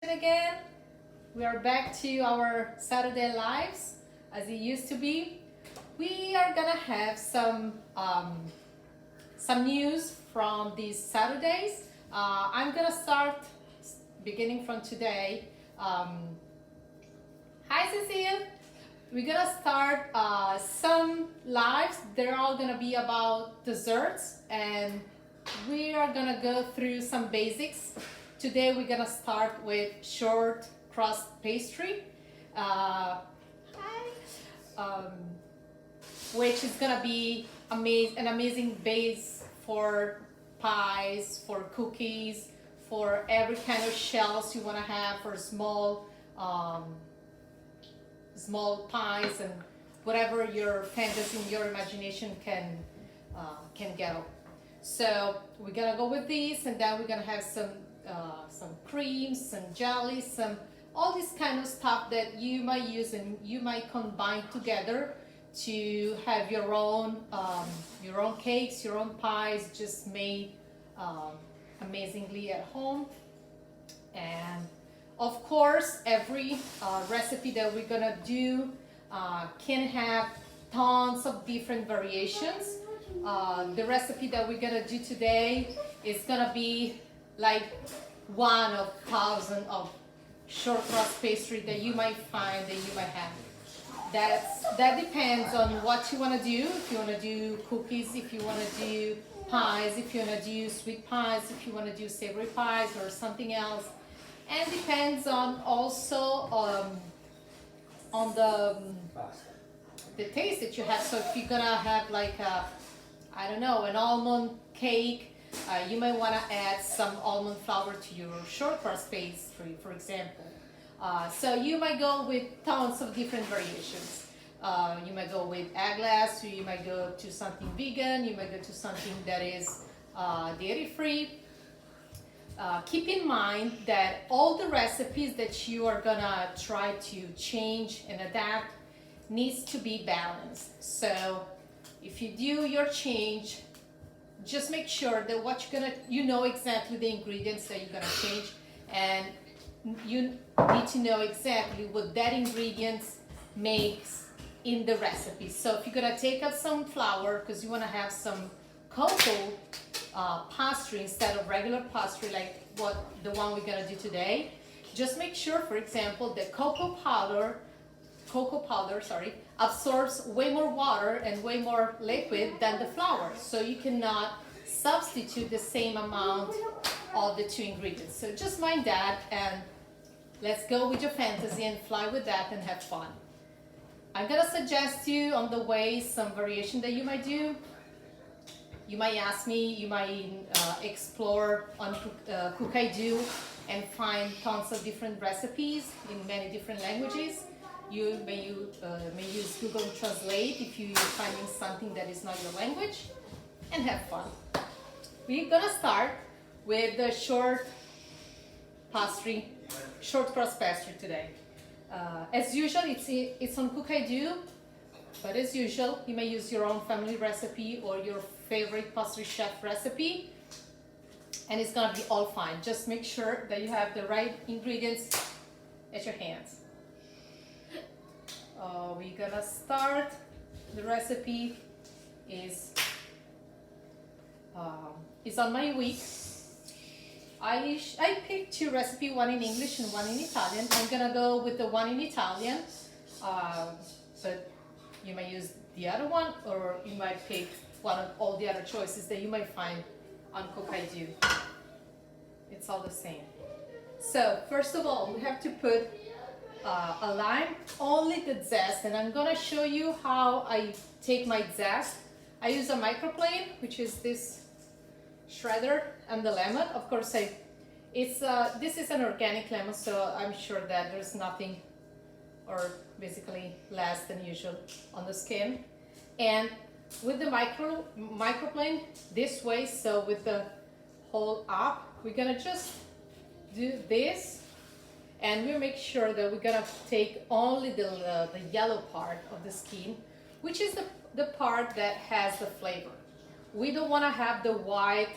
Again, we are back to our Saturday lives as it used to be. We are gonna have some news from these Saturdays. I'm gonna start beginning from today. Hi Cecile. We're gonna start some lives. They're all gonna be about desserts, and we are gonna go through some basics. Today we're gonna start with short crust pastry, which is gonna be an amazing base for pies, for cookies, for every kind of shells you wanna have, for small pies and whatever your fantasy and your imagination can get up. So we're gonna go with these, and then we're gonna have some creams, some jellies, all this kind of stuff that you might use and you might combine together to have your own cakes, your own pies, just made amazingly at home. And of course, every recipe that we're gonna do can have tons of different variations. The recipe that we're gonna do today is gonna be like one of thousands of short crust pastry that you might find, that you might have. That depends on what you want to do. If you want to do cookies, if you want to do pies, if you want to do sweet pies, if you want to do savory pies or something else. And depends on also on the taste that you have. So if you're gonna have like an almond cake, you might want to add some almond flour to your short crust pastry, for example. So you might go with tons of different variations. You might go with eggless, or you might go to something vegan, you might go to something that is dairy-free. Keep in mind that all the recipes that you are gonna try to change and adapt needs to be balanced. So if you do your change, just make sure that you know exactly the ingredients that you're gonna change, and you need to know exactly what that ingredients makes in the recipe. So if you're gonna take out some flour because you wanna have some cocoa pastry instead of regular pastry like the one we're gonna do today, just make sure, for example, that cocoa powder absorbs way more water and way more liquid than the flour, so you cannot substitute the same amount of the two ingredients. So just mind that, and let's go with your fantasy and fly with that and have fun. I'm gonna suggest you on the way some variation that you might do. You might ask me, you might explore on Cook-I-Do and find tons of different recipes in many different languages. You may use Google Translate if you're finding something that is not your language, and have fun. We're gonna start with the short crust pastry today. As usual, it's on Cook-I-Do, but as usual, you may use your own family recipe or your favorite pastry chef recipe, and it's gonna be all fine. Just make sure that you have the right ingredients at your hands. We're gonna start. The recipe is on my week. I picked two recipes, one in English and one in Italian. I'm gonna go with the one in Italian, but you might use the other one, or you might pick one of all the other choices that you might find on Cook-I-Do. It's all the same. So first of all, we have to put a lime, only the zest, and I'm gonna show you how I take my zest. I use a microplane, which is this shredder, and the lemon. Of course, this is an organic lemon, so I'm sure that there's nothing, or basically less than usual, on the skin. And with the microplane this way, so with the hole up, we're gonna just do this, and we'll make sure that we're gonna take only the yellow part of the skin, which is the part that has the flavor. We don't want to have the white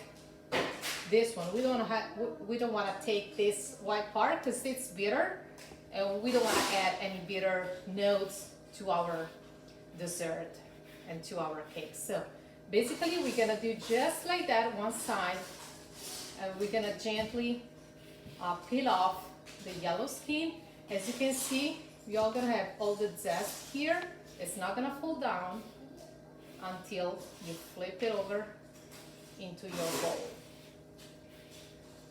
this one. We don't want to take this white part because it's bitter, and we don't want to add any bitter notes to our dessert and to our cake. So basically we're gonna do just like that one side, and we're gonna gently peel off the yellow skin. As you can see, you're all gonna have all the zest here. It's not gonna fall down until you flip it over into your bowl.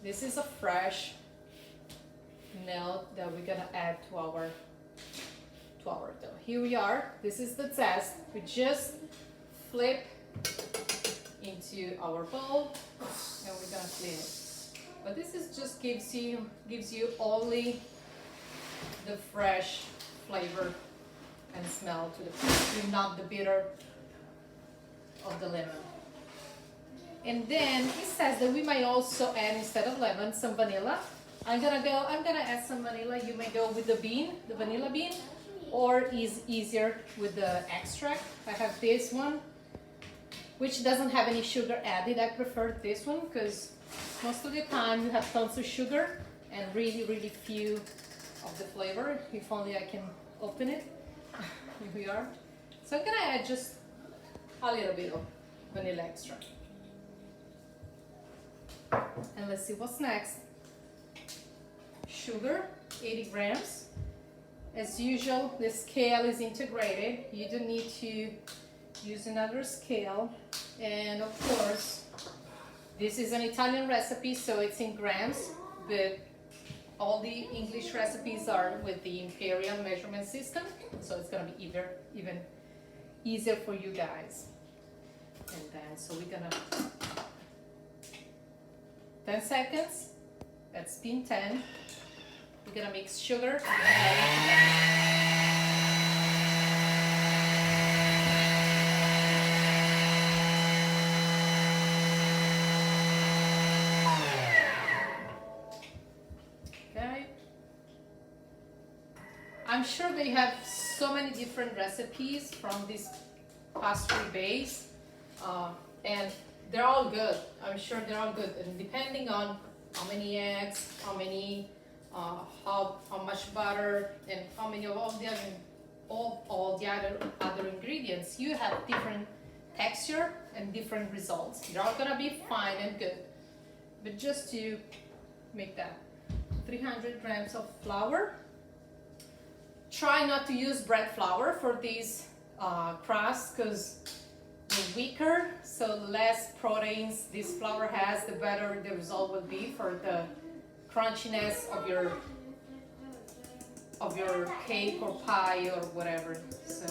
This is a fresh note that we're gonna add to our dough. Here we are. This is the zest. We just flip into our bowl and we're gonna clean it. But this is just gives you only the fresh flavor and smell to the pastry, not the bitter of the lemon. And then it says that we might also add, instead of lemon, some vanilla. I'm gonna add some vanilla. You may go with the vanilla bean, or is easier with the extract. I have this one, which doesn't have any sugar added. I prefer this one because most of the time you have tons of sugar and really, really few of the flavor. If only I can open it. Here we are. So I'm gonna add just a little bit of vanilla extract. And let's see what's next. Sugar, 80 grams. As usual, the scale is integrated. You don't need to use another scale. And of course, this is an Italian recipe, so it's in grams, but all the English recipes are with the imperial measurement system, so it's gonna be even easier for you guys. And then, so we're gonna 10 seconds, that's been 10. We're gonna mix sugar. Okay. I'm sure they have so many different recipes from this pastry base, and they're all good. I'm sure they're all good, and depending on how many eggs, how much butter, and how many of all the other ingredients, you have different texture and different results. They're all gonna be fine and good. But just to make that, 300 grams of flour. Try not to use bread flour for these crusts because the weaker, so less proteins this flour has, the better the result will be for the crunchiness of your cake or pie or whatever. So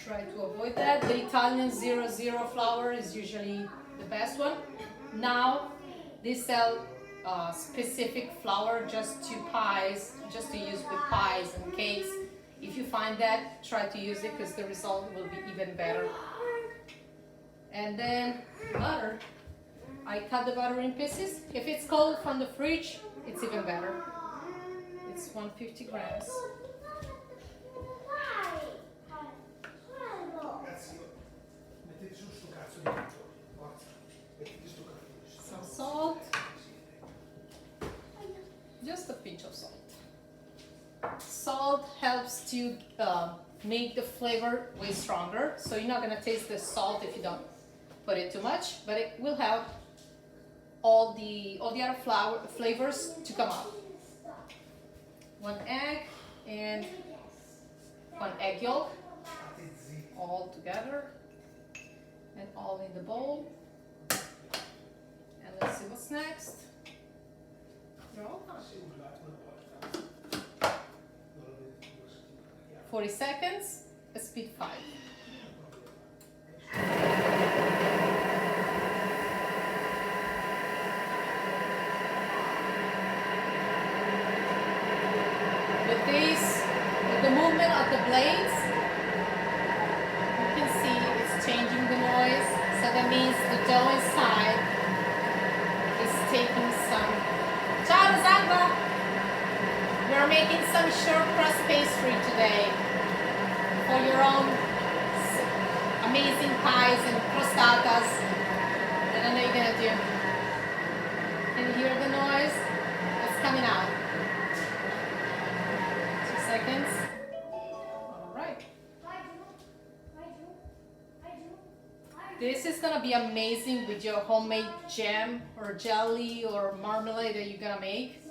try to avoid that. The Italian 00 flour is usually the best one. Now they sell specific flour just to use with pies and cakes. If you find that, try to use it because the result will be even better. And then butter. I cut the butter in pieces. If it's cold from the fridge, it's even better. It's 150 grams. Some salt. Just a pinch of salt. Salt helps to make the flavor way stronger, so you're not gonna taste the salt if you don't put it too much, but it will help all the other flavors to come out. 1 egg and 1 egg yolk, all together and all in the bowl. And let's see what's next. They're all done. 40 seconds, speed 5. With the movement of the blades, you can see it's changing the noise. So that means the dough inside is taking some. Ciao, Rosalba! We're making some short crust pastry today for your own amazing pies and crostatas. And I know you we gonna do? Can you hear the noise? It's coming out. 2 seconds. All right. This is gonna be amazing with your homemade jam or jelly or marmalade that you're gonna make,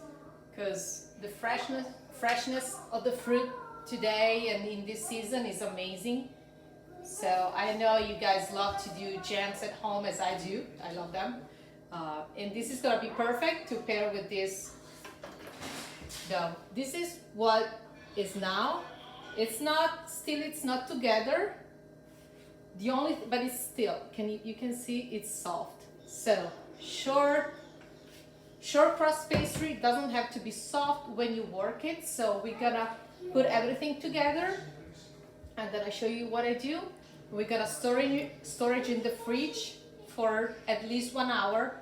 because the freshness of the fruit today and in this season is amazing. So I know you guys love to do jams at home as I do. I love them. And this is gonna be perfect to pair with this dough. This is what is now. It's not together. But it's still, you can see it's soft. So short crust pastry doesn't have to be soft when you work it. So we're gonna put everything together, and then I show you what I do. We're gonna storage in the fridge for at least 1 hour.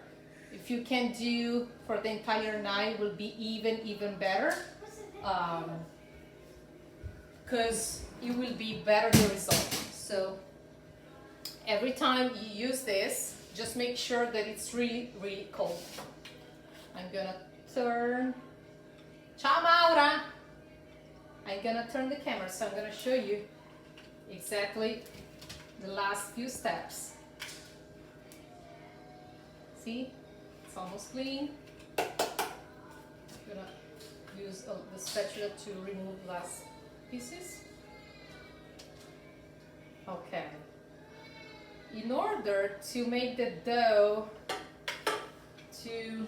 If you can do for the entire night, will be even better, because it will be better the result. So every time you use this, just make sure that it's really cold. I'm gonna turn. Ciao Maura! I'm gonna turn the camera, so I'm gonna show you exactly the last few steps. See? It's almost clean. I'm gonna use the spatula to remove the last pieces. Okay. In order to make the dough to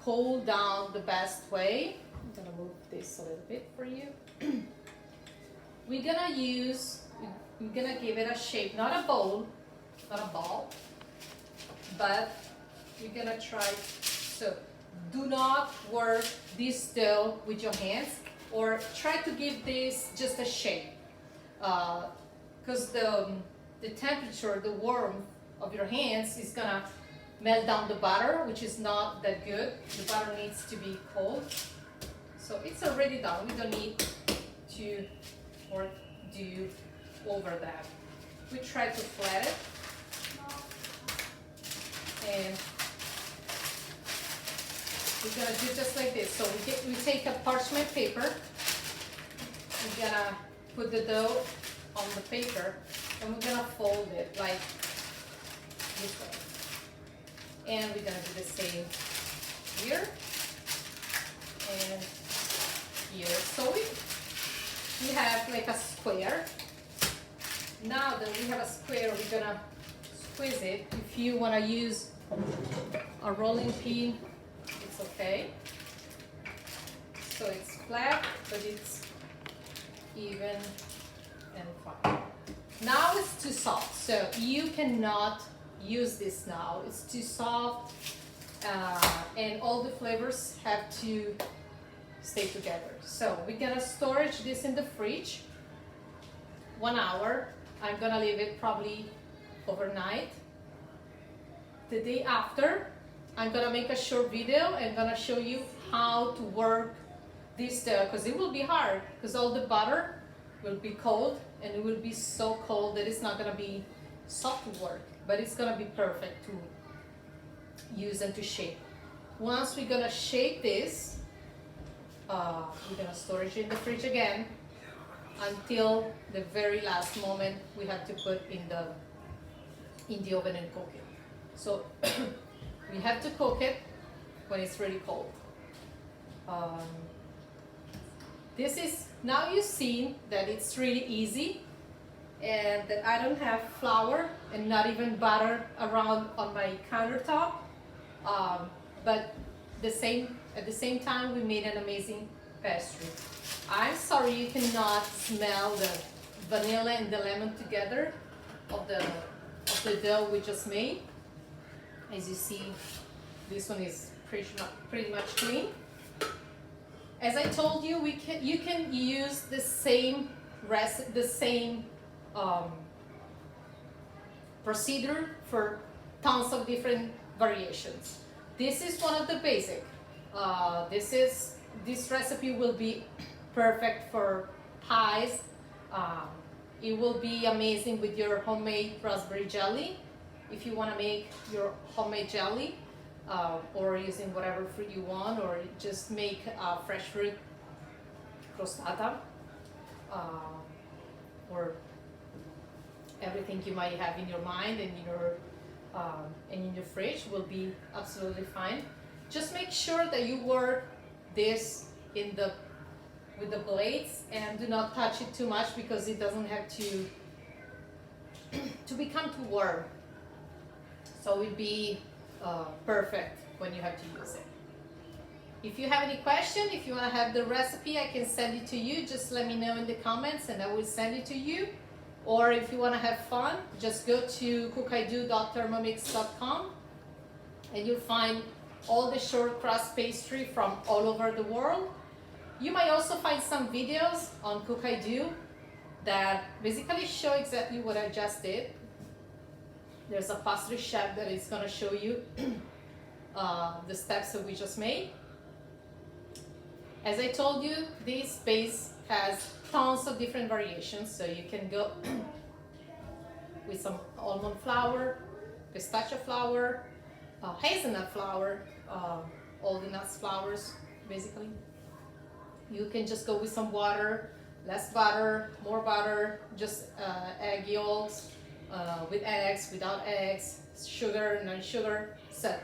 cool down the best way, I'm gonna move this a little bit for you. We're gonna give it a shape, not a bowl, not a ball, but we're gonna try. So do not work this dough with your hands, or try to give this just a shape, because the temperature, the warmth of your hands is gonna melt down the butter, which is not that good. The butter needs to be cold. So it's already done. We don't need to do over that. We try to flat it, and we're gonna do just like this. So we take a parchment paper. We're gonna put the dough on the paper, and we're gonna fold it like this way. And we're gonna do the same here and here. So we have like a square. Now that we have a square, we're gonna squeeze it. If you wanna use a rolling pin, it's okay. So it's flat, but it's even and fine. Now it's too soft, so you cannot use this now. It's too soft, and all the flavors have to stay together. So we're gonna storage this in the fridge 1 hour. I'm gonna leave it probably overnight. The day after, I'm gonna make a short video and gonna show you how to work this dough, because it will be hard, because all the butter will be cold, and it will be so cold that it's not gonna be soft to work, but it's gonna be perfect to use and to shape. Once we're gonna shape this, we're gonna store it in the fridge again until the very last moment we have to put in the oven and cook it. So we have to cook it when it's really cold. This is, now you've seen that it's really easy, and that I don't have flour and not even butter around on my countertop. But at the same time, we made an amazing pastry. I'm sorry you cannot smell the vanilla and the lemon together of the dough we just made. As you see, this one is pretty much clean. As I told you, you can use the same procedure for tons of different variations. This is one of the basic. This recipe will be perfect for pies. It will be amazing with your homemade raspberry jelly. if you want to make your homemade jelly, or using whatever fruit you want, or just make fresh fruit crostata, or everything you might have in your mind and in your fridge will be absolutely fine. Just make sure that you work this with the blades, and do not touch it too much, because it doesn't have to become too warm. So it'll be perfect when you have to use it. If you have any question, if you want to have the recipe, I can send it to you. Just let me know in the comments and I will send it to you. Or if you want to have fun, just go to cookido.thermomix.com and you'll find all the short crust pastry from all over the world. You might also find some videos on Cookido that basically show exactly what I just did. There's a pastry chef that is going to show you the steps that we just made. As I told you, this base has tons of different variations, so you can go with some almond flour, pistachio flour, hazelnut flour, all the nuts flours basically. You can just go with some water, less butter, more butter, just egg yolks, with eggs, without eggs, sugar, non-sugar. So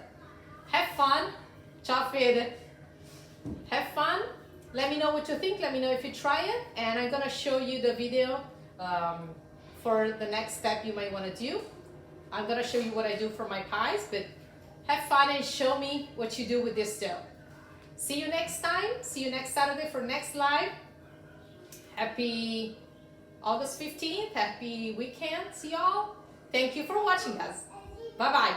have fun, ciao Fede. Have fun. Let me know what you think. Let me know if you try it, and I'm gonna show you the video for the next step you might want to do. I'm gonna show you what I do for my pies, but have fun and show me what you do with this dough. See you next time. See you next Saturday for next live. Happy August 15th. Happy weekend. See y'all. Thank you for watching, guys. Bye bye.